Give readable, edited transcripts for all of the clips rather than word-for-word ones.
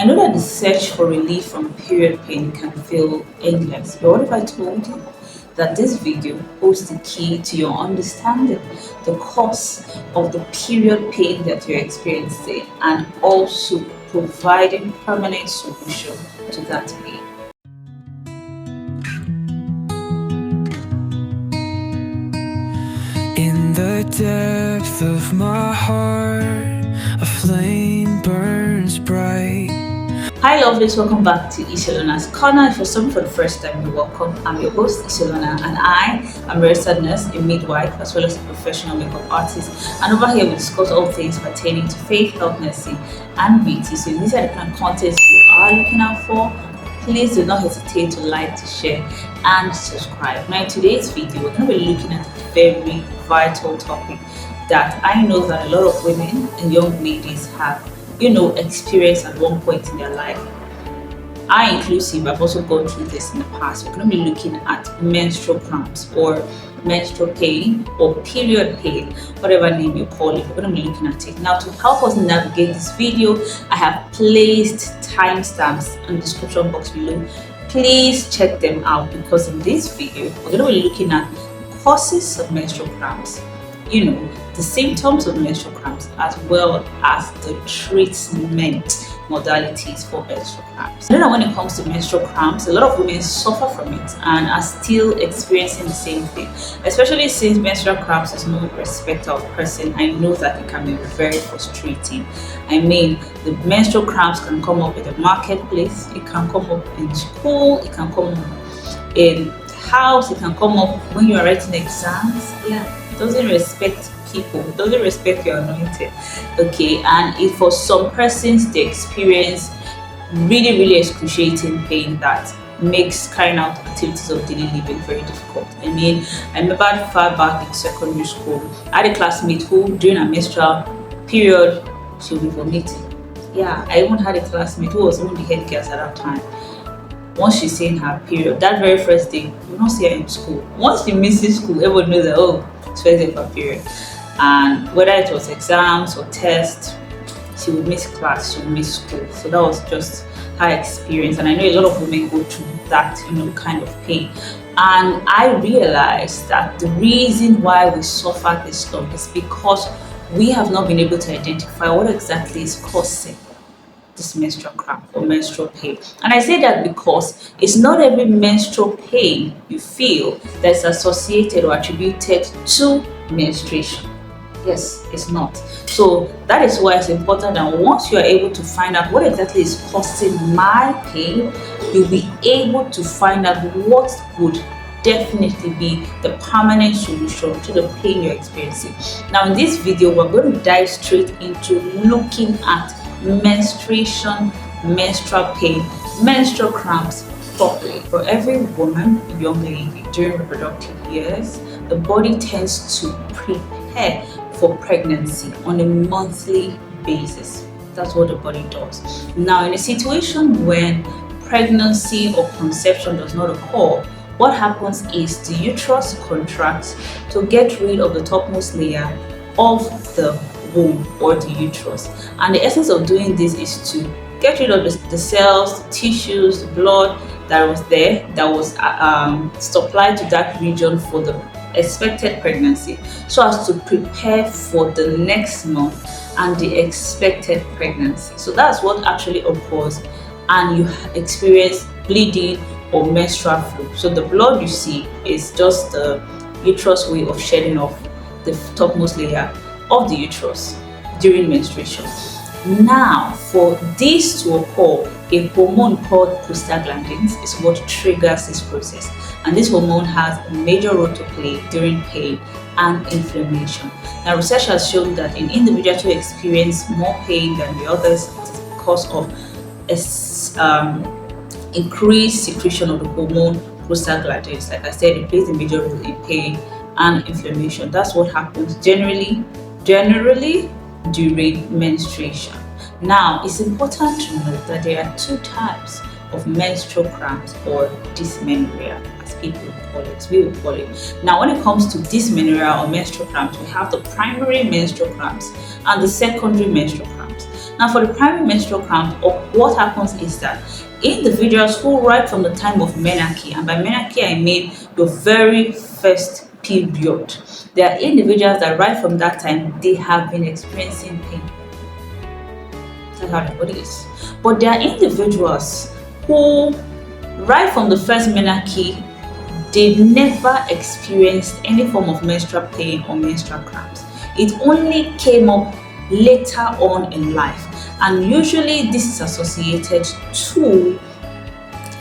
know that the search for relief from period pain can feel endless, but what if I told you that this video holds the key to your understanding the cause of the period pain that you're experiencing and also providing permanent solution to that pain? In the depth of my heart, a flame burns bright. Hi lovelies, welcome back to Iselona's Corner. If you're someone for the first time, you're welcome. I'm your host Iselona and I am a registered nurse, a midwife, as well as a professional makeup artist. And over here we discuss all things pertaining to faith, health, nursing and beauty. So if these are the kind of contents you are looking out for, please do not hesitate to like, to share and subscribe. Now in today's video, we're going to be looking at a very vital topic that I know that a lot of women and young ladies have experienced at one point in their life. I inclusive, I've also gone through this in the past. We're going to be looking at menstrual cramps or menstrual pain or period pain, whatever name you call it. We're going to be looking at it. Now to help us navigate this video, I have placed timestamps in the description box below. Please check them out because in this video, we're going to be looking at causes of menstrual cramps, the symptoms of menstrual cramps, as well as the treatment modalities for menstrual cramps. I know that when it comes to menstrual cramps, a lot of women suffer from it and are still experiencing the same thing, especially since menstrual cramps is no respecter of person. I know that it can be very frustrating. I mean, the menstrual cramps can come up in the marketplace, it can come up in school, it can come up in house, it can come up when you are writing exams. It doesn't respect people, it doesn't respect your anointing. Okay, and if for some persons they experience really excruciating pain that makes carrying out activities of daily living very difficult. I mean, I remember far back in secondary school, I had a classmate who during a menstrual period she would be vomiting. I even had a classmate who was even the head girl at that time. Once she's saying her period, that very first day, you will not see her in school. Once she misses school, everyone knows that, oh, it's first day of her period. And whether it was exams or tests, she would miss class, she would miss school. So that was just her experience. And I know a lot of women go through that, kind of pain. And I realized that the reason why we suffer this long is because we have not been able to identify what exactly is causing this menstrual cramp or menstrual pain. And I say that because it's not every menstrual pain you feel that's associated or attributed to menstruation. Yes, it's not. So that is why it's important that once you are able to find out what exactly is causing my pain, you'll be able to find out what would definitely be the permanent solution to the pain you're experiencing. Now in this video, we're going to dive straight into looking at menstruation, menstrual pain, menstrual cramps properly. For every woman, young lady during reproductive years, the body tends to prepare for pregnancy on a monthly basis. That's what the body does. Now, in a situation when pregnancy or conception does not occur, what happens is the uterus contracts to get rid of the topmost layer of the womb or the uterus. And the essence of doing this is to get rid of the cells, the tissues, the blood that was there, that was supplied to that region for the expected pregnancy, so as to prepare for the next month and the expected pregnancy. So that's what actually occurs, and you experience bleeding or menstrual flow. So the blood you see is just the uterus way of shedding off the topmost layer of the uterus during menstruation. Now, for this to occur, a hormone called prostaglandins is what triggers this process, and this hormone has a major role to play during pain and inflammation. Now, research has shown that in individuals who experience more pain than the others, it's because of increased secretion of the hormone prostaglandins. Like I said, it plays a major role in pain and inflammation. That's what happens generally during menstruation. Now, it's important to note that there are two types of menstrual cramps or dysmenorrhea, as people call it, we will call it. Now, when it comes to dysmenorrhea or menstrual cramps, we have the primary menstrual cramps and the secondary menstrual cramps. Now, for the primary menstrual cramp, what happens is that individuals who right from the time of menarche, and by menarche I mean your very first period, there are individuals that right from that time they have been experiencing pain. That's how the body is. But there are individuals who right from the first menarche they never experienced any form of menstrual pain or menstrual cramps. It only came up later on in life, and usually this is associated to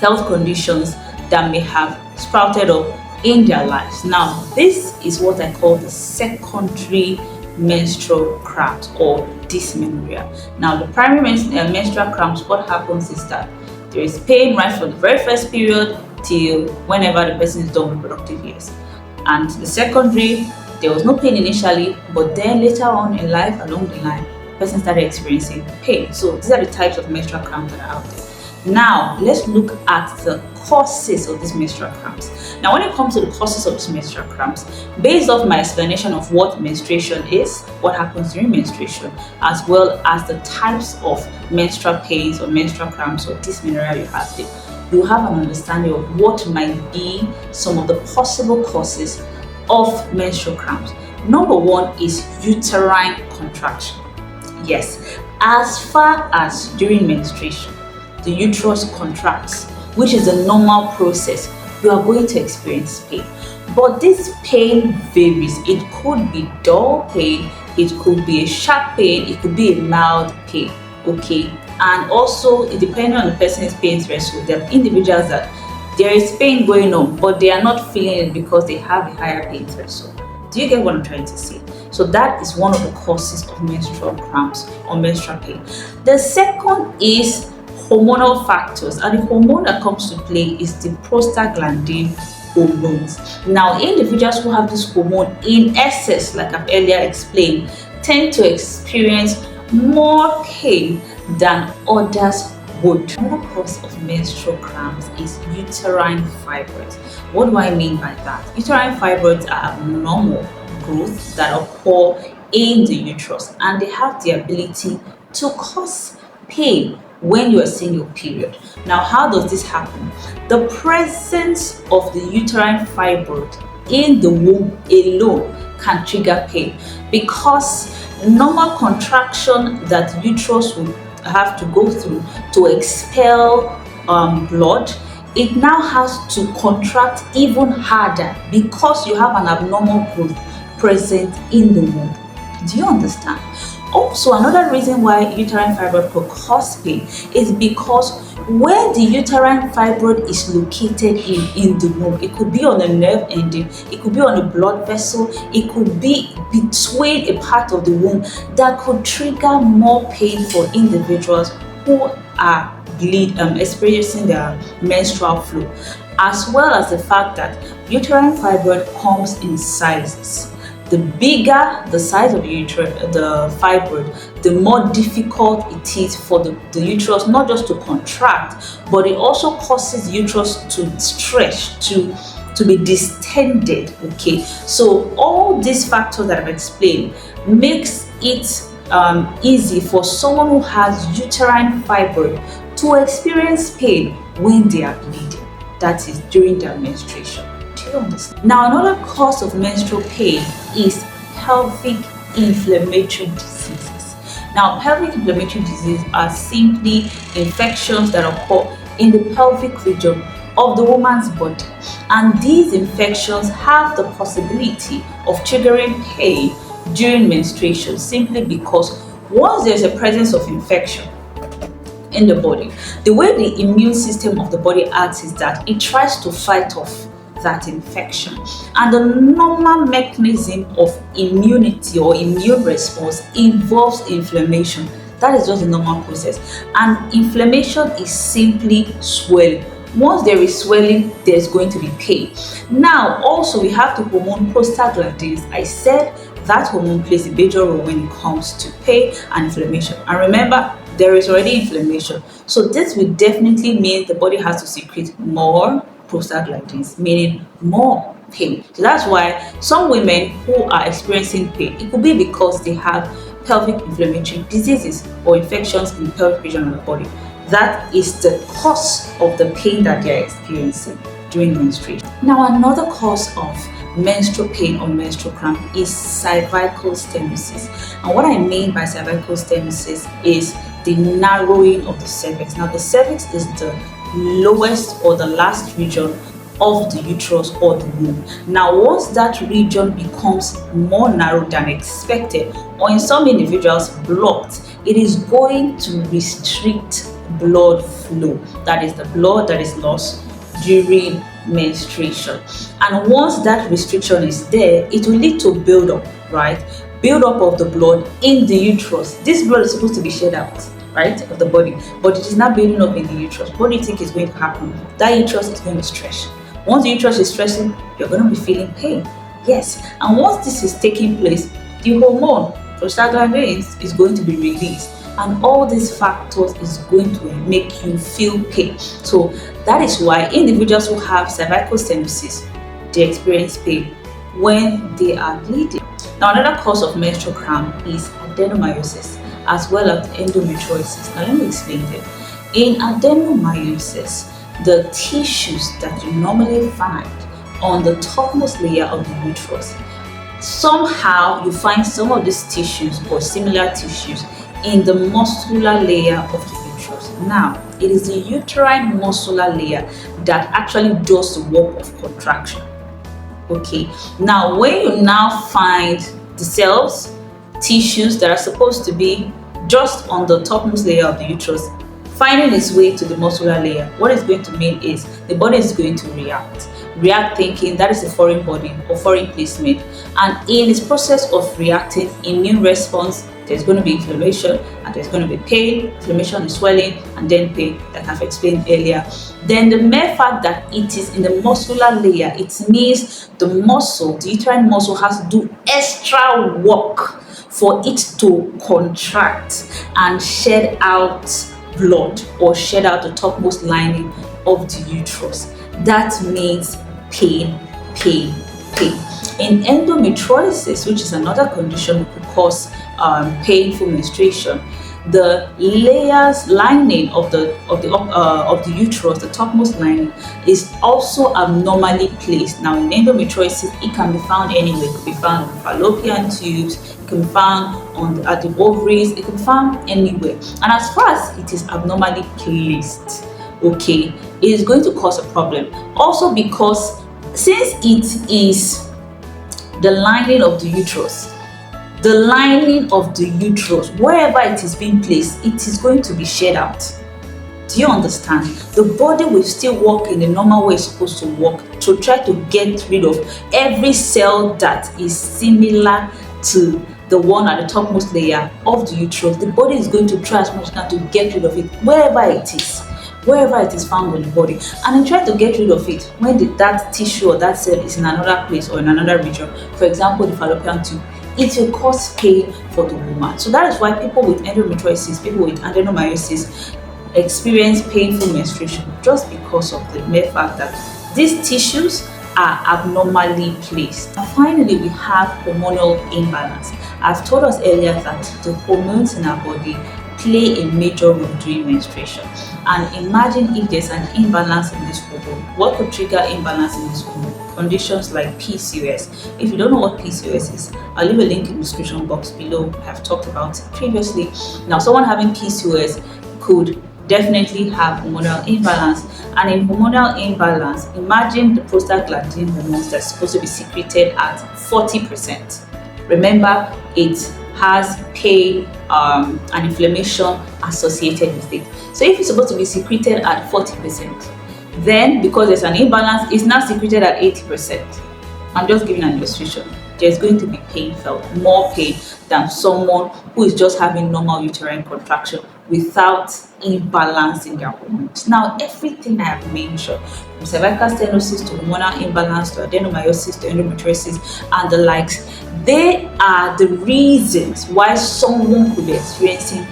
health conditions that may have sprouted up in their lives. Now, this is what I call the secondary menstrual cramps or dysmenorrhea. Now, the primary menstrual cramps, what happens is that there is pain right from the very first period till whenever the person is done with productive years. And the secondary, there was no pain initially, but then later on in life, along the line, the person started experiencing pain. So these are the types of menstrual cramps that are out there. Now, let's look at the causes of these menstrual cramps. Now, when it comes to the causes of these menstrual cramps, based off my explanation of what menstruation is, what happens during menstruation, as well as the types of menstrual pains or menstrual cramps or dysmenorrhea you have there, you have an understanding of what might be some of the possible causes of menstrual cramps. Number one is uterine contraction. Yes, as far as during menstruation, the uterus contracts, which is a normal process, you are going to experience pain. But this pain varies. It could be dull pain, it could be a sharp pain, it could be a mild pain, okay? And also, depending on the person's pain threshold, there are individuals that there is pain going on, but they are not feeling it because they have a higher pain threshold. Do you get what I'm trying to say? So that is one of the causes of menstrual cramps or menstrual pain. The second is hormonal factors, and the hormone that comes to play is the prostaglandin hormones. Now, individuals who have this hormone in excess, like I've earlier explained, tend to experience more pain than others would. Another cause of menstrual cramps is uterine fibroids. What do I mean by that? Uterine fibroids are abnormal growths that occur in the uterus, and they have the ability to cause pain when you are seeing your period. Now, how does this happen? The presence of the uterine fibroid in the womb alone can trigger pain, because normal contraction that the uterus would have to go through to expel blood, it now has to contract even harder because you have an abnormal growth present in the womb. Do you understand? Also, another reason why uterine fibroid could cause pain is because where the uterine fibroid is located in the womb, it could be on a nerve ending, it could be on a blood vessel, it could be between a part of the womb that could trigger more pain for individuals who are experiencing their menstrual flow, as well as the fact that uterine fibroid comes in sizes. The bigger the size of the fibroid, the more difficult it is for the uterus not just to contract, but it also causes the uterus to stretch, to be distended. Okay, so all these factors that I've explained makes it easy for someone who has uterine fibroid to experience pain when they are bleeding, that is during their menstruation. Now, another cause of menstrual pain is pelvic inflammatory diseases. Now, pelvic inflammatory diseases are simply infections that occur in the pelvic region of the woman's body, and these infections have the possibility of triggering pain during menstruation, simply because once there's a presence of infection in the body, the way the immune system of the body acts is that it tries to fight off that infection, and the normal mechanism of immunity or immune response involves inflammation. That is just a normal process, and inflammation is simply swelling. Once there is swelling, there's going to be pain. Now, also we have the hormone prostaglandins. I said that hormone plays a major role when it comes to pain and inflammation, and remember, there is already inflammation, so this will definitely mean the body has to secrete more prostaglandins, meaning more pain. So that's why some women who are experiencing pain, it could be because they have pelvic inflammatory diseases or infections in the pelvic region of the body. That is the cause of the pain that they are experiencing during menstruation. Now, another cause of menstrual pain or menstrual cramp is cervical stenosis. And what I mean by cervical stenosis is the narrowing of the cervix. Now, the cervix is the lowest or the last region of the uterus or the womb. Now, once that region becomes more narrow than expected, or in some individuals blocked, it is going to restrict blood flow. That is the blood that is lost during menstruation. And once that restriction is there, it will lead to buildup, right? Buildup of the blood in the uterus. This blood is supposed to be shed out, right, of the body, but it is not building up in the uterus. What do you think is going to happen? That uterus is going to stretch. Once the uterus is stretching, you're going to be feeling pain. Yes, and once this is taking place, the hormone prostaglandins is going to be released, and all these factors is going to make you feel pain. So that is why individuals who have cervical stenosis, they experience pain when they are bleeding. Now, another cause of menstrual cramp is adenomyosis as well as endometriosis. Now, let me explain it. In adenomyosis, the tissues that you normally find on the topmost layer of the uterus, somehow you find some of these tissues or similar tissues in the muscular layer of the uterus. Now, it is the uterine muscular layer that actually does the work of contraction. Okay, now when you now find the cells, tissues that are supposed to be just on the topmost layer of the uterus finding its way to the muscular layer, what it's going to mean is the body is going to react thinking that is a foreign body or foreign placement, and in its process of reacting, immune response, there's going to be inflammation and there's going to be pain. Inflammation is swelling and then pain, that I've explained earlier. Then the mere fact that it is in the muscular layer, it means the muscle, the uterine muscle, has to do extra work for it to contract and shed out blood or shed out the topmost lining of the uterus. That means pain, pain, pain. In endometriosis, which is another condition that could cause painful menstruation, the lining of the uterus, the topmost lining, is also abnormally placed. Now, in endometriosis, it can be found anywhere. It could be found on the fallopian tubes, it can be found at the ovaries, it can be found anywhere. And as far as it is abnormally placed, okay, it is going to cause a problem. Also, because since it is the lining of the uterus, wherever it is being placed, it is going to be shed out. Do you understand? The body will still work in the normal way it's supposed to work to try to get rid of every cell that is similar to the one at the topmost layer of the uterus. The body is going to try as much as not to get rid of it wherever it is found in the body, and then try to get rid of it when that tissue or that cell is in another place or in another region. For example, the fallopian tube. It will cause pain for the woman. So that is why people with endometriosis, people with adenomyosis experience painful menstruation, just because of the mere fact that these tissues are abnormally placed. And finally, we have hormonal imbalance. I've told us earlier that the hormones in our body play a major role during menstruation. And imagine if there's an imbalance in this hormone. What could trigger imbalance in this hormone? Conditions like PCOS. If you don't know what PCOS is, I'll leave a link in the description box below. I've talked about it previously. Now, someone having PCOS could definitely have hormonal imbalance. And in hormonal imbalance, imagine the prostaglandin hormones that's supposed to be secreted at 40%. Remember, it has pain and inflammation associated with it. So if it's supposed to be secreted at 40%, then because there's an imbalance, it's now secreted at 80%. I'm just giving an illustration. There's going to be pain felt, more pain than someone who is just having normal uterine contraction without imbalance in their hormones. Now, everything I have mentioned, from cervical stenosis to hormonal imbalance to adenomyosis to endometriosis and the likes, they are the reasons why someone could be experiencing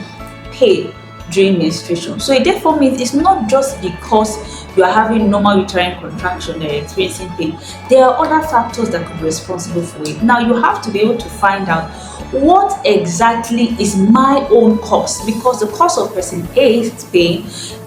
pain during menstruation. So it therefore means it's not just because you are having normal uterine contraction that you're experiencing pain. There are other factors that could be responsible for it. Now, you have to be able to find out what exactly is my own cause, because the cause of person A's pain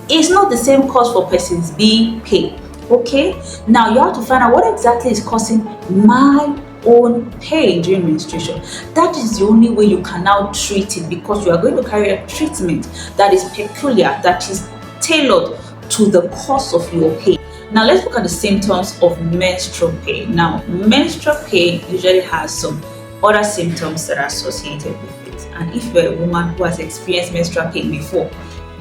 is not the same cause for person B pain. Okay, now you have to find out what exactly is causing my own pain during menstruation. That is the only way you can now treat it, because you are going to carry a treatment that is peculiar, that is tailored to the cause of your pain. Now let's look at the symptoms of menstrual pain. Now menstrual pain usually has some other symptoms that are associated with it, and if you're a woman who has experienced menstrual pain before,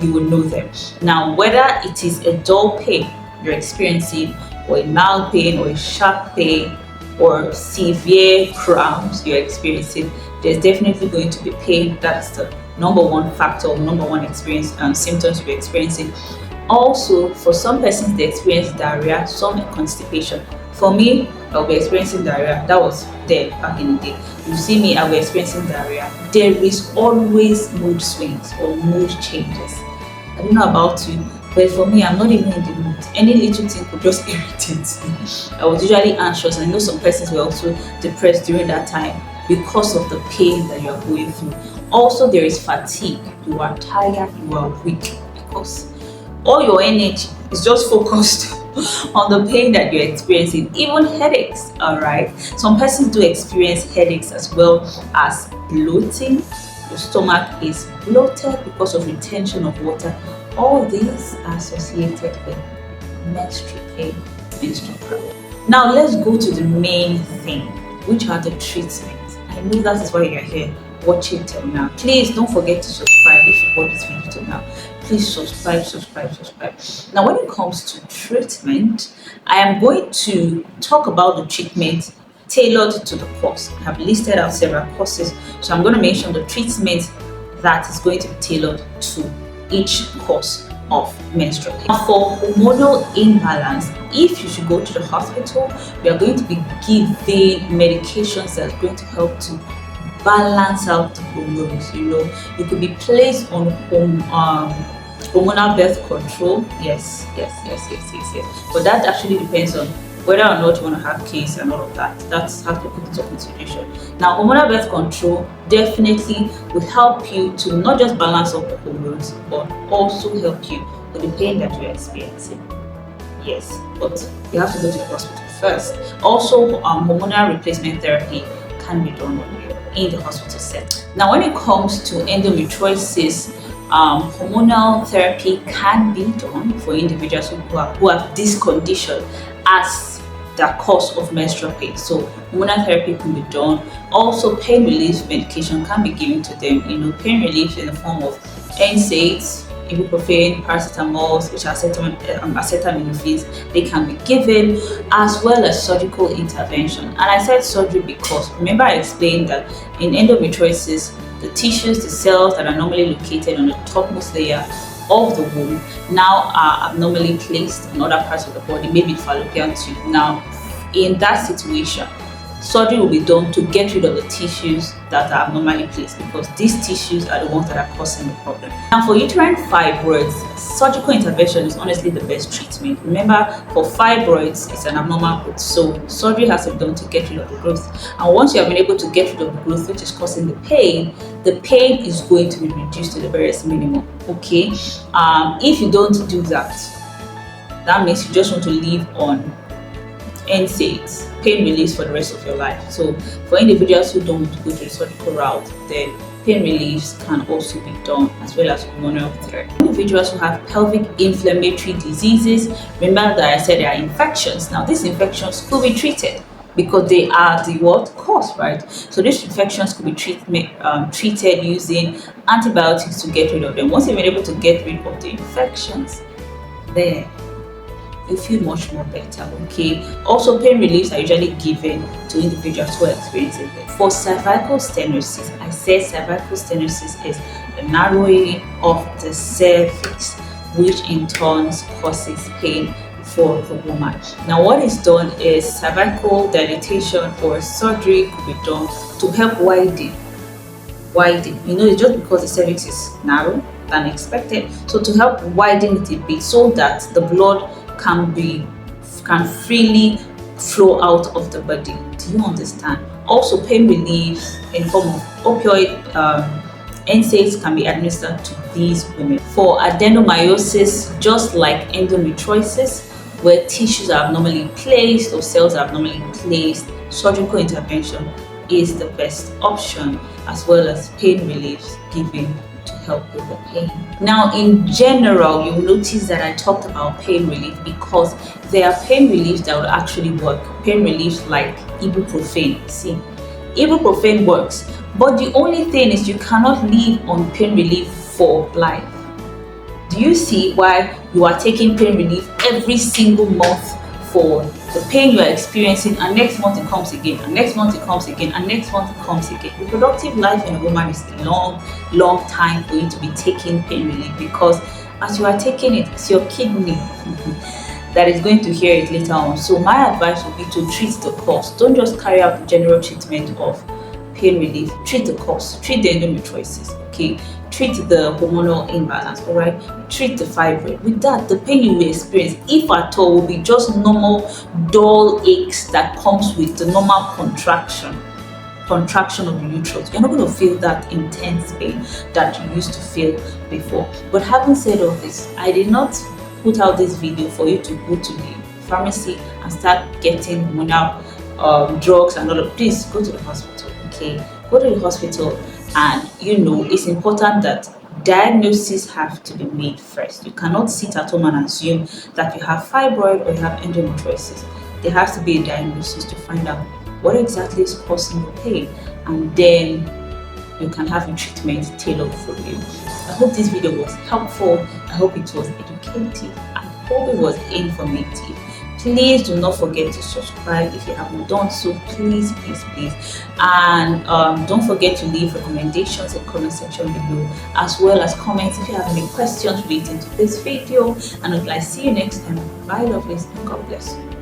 you will know them. Now whether it is a dull pain you're experiencing, or a mild pain, or a sharp pain, or severe cramps you're experiencing, there's definitely going to be pain. That's the number one factor, or number one experience symptoms you're experiencing. Also, for some persons they experience diarrhea, some constipation. For me, I'll be experiencing diarrhea. That was there back in the day. You see me, I'll be experiencing diarrhea. There is always mood swings or mood changes. I don't know about you, but for me, I'm not even in the mood. Any little thing could just irritate me. I was usually anxious. I know some persons were also depressed during that time because of the pain that you are going through. Also, there is fatigue. You are tired, you are weak, because all your energy is just focused on the pain that you're experiencing. Even headaches, all right? Some persons do experience headaches as well as bloating. Your stomach is bloated because of retention of water. All these are associated with menstrual pain, menstrual cramp. Now let's go to the main thing, which are the treatments. I know that is why you're here watching till now. Please don't forget to subscribe if you watch this video till now. Please subscribe. Now when it comes to treatment, I am going to talk about the treatment tailored to the cause. I have listed out several causes, so I'm going to mention the treatment that is going to be tailored to each cause of menstrual pain. Now, for hormonal imbalance, if you should go to the hospital, we are going to be giving medications that are going to help to balance out the hormones. You could be placed on hormonal birth control. Yes. But that actually depends on whether or not you want to have kids and all of that. That's how to put it into consideration. Now, hormonal birth control definitely will help you to not just balance out the hormones, but also help you with the pain that you're experiencing. Yes, but you have to go to the hospital first. Also, hormonal replacement therapy can be done on you in the hospital setting. Now, when it comes to endometriosis, hormonal therapy can be done for individuals who have this condition as the cause of menstrual pain. So hormonal therapy can be done. Also, pain relief medication can be given to them. Pain relief in the form of NSAIDs, ibuprofen, paracetamol, which are acetaminophen. They can be given, as well as surgical intervention. And I said surgery because remember I explained that in endometriosis, the tissues, the cells that are normally located on the topmost layer of the womb now are abnormally placed in other parts of the body, maybe fallopian tube. Now, in that situation, surgery will be done to get rid of the tissues that are abnormally placed, because these tissues are the ones that are causing the problem. Now, for uterine fibroids, surgical intervention is honestly the best treatment. Remember, for fibroids, it's an abnormal growth, so surgery has to be done to get rid of the growth. And once you have been able to get rid of the growth, which is causing the pain is going to be reduced to the barest minimum. Okay, if you don't do that, that means you just want to live on NSAIDs, pain relief, for the rest of your life. So for individuals who don't want to go through the surgical route, then pain reliefs can also be done, as well as hormonal therapy. Individuals who have pelvic inflammatory diseases, remember that I said there are infections. Now these infections could be treated because they are the cause, right? So these infections could be treated using antibiotics to get rid of them. Once you've been able to get rid of the infections, then you feel much more better. Okay. Also, pain reliefs are usually given to individuals who are experiencing it. For cervical stenosis, I said cervical stenosis is the narrowing of the cervix, which in turn causes pain for the woman. Now, what is done is cervical dilatation or surgery could be done to help widen. It's just because the cervix is narrow than expected, so to help widen it a bit so that the blood can freely flow out of the body. Do you understand? Also, pain relief in form of opioid NSAIDs can be administered to these women. For adenomyosis, just like endometriosis, where tissues are abnormally placed or cells are abnormally placed, surgical intervention is the best option, as well as pain relief given to help with the pain. Now, in general, you will notice that I talked about pain relief because there are pain reliefs that will actually work. Pain reliefs like ibuprofen. See, ibuprofen works, but the only thing is you cannot live on pain relief for life. Do you see why you are taking pain relief every single month for the pain you are experiencing, and next month it comes again, and next month it comes again, and next month it comes again? Reproductive life in a woman is a long time for you to be taking pain relief, because as you are taking it, it's your kidney that is going to hear it later on. So my advice would be to treat the cause. Don't just carry out the general treatment of pain relief. Treat the cause. Treat the endometriosis. Okay. Treat the hormonal imbalance. All right. Treat the fibroid. With that, the pain you will experience, if at all, will be just normal dull aches that comes with the normal contraction of the uterus. You're not going to feel that intense pain that you used to feel before. But having said all this, I did not put out this video for you to go to the pharmacy and start getting hormonal drugs and all of. Please go to the hospital. Okay, go to the hospital, and it's important that diagnoses have to be made first. You cannot sit at home and assume that you have fibroid or you have endometriosis. There has to be a diagnosis to find out what exactly is causing the pain, and then you can have a treatment tailored for you. I hope this video was helpful. I hope it was educative. I hope it was informative. Please do not forget to subscribe if you haven't done so. Please. And don't forget to leave recommendations in the comment section below, as well as comments if you have any questions relating to this video. And until I see you next time, bye lovelies, and God bless you.